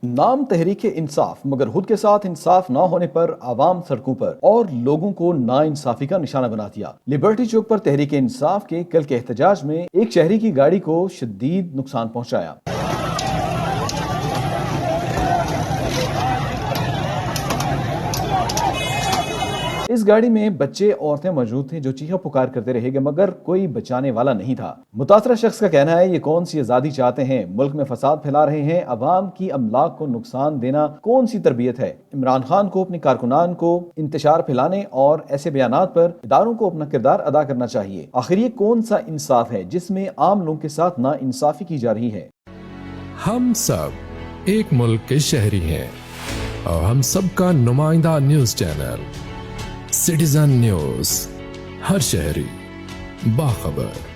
نام تحریک انصاف مگر خود کے ساتھ انصاف نہ ہونے پر عوام سڑکوں پر اور لوگوں کو ناانصافی کا نشانہ بنا دیا۔ لبرٹی چوک پر تحریک انصاف کے کل کے احتجاج میں ایک شہری کی گاڑی کو شدید نقصان پہنچایا۔ اس گاڑی میں بچے عورتیں موجود تھے جو چیخ پکار کرتے رہے گے مگر کوئی بچانے والا نہیں تھا۔ متاثرہ شخص کا کہنا ہے یہ کون سی آزادی چاہتے ہیں، ملک میں فساد پھیلا رہے ہیں، عوام کی املاک کو نقصان دینا کون سی تربیت ہے۔ عمران خان کو اپنے کارکنان کو انتشار پھیلانے اور ایسے بیانات پر اداروں کو اپنا کردار ادا کرنا چاہیے۔ آخر یہ کون سا انصاف ہے جس میں عام لوگوں کے ساتھ نا انصافی کی جا رہی ہے۔ ہم سب ایک ملک کے شہری ہیں اور ہم سب کا نمائندہ نیوز چینل سٹیزن نیوز، ہر شہری باخبر۔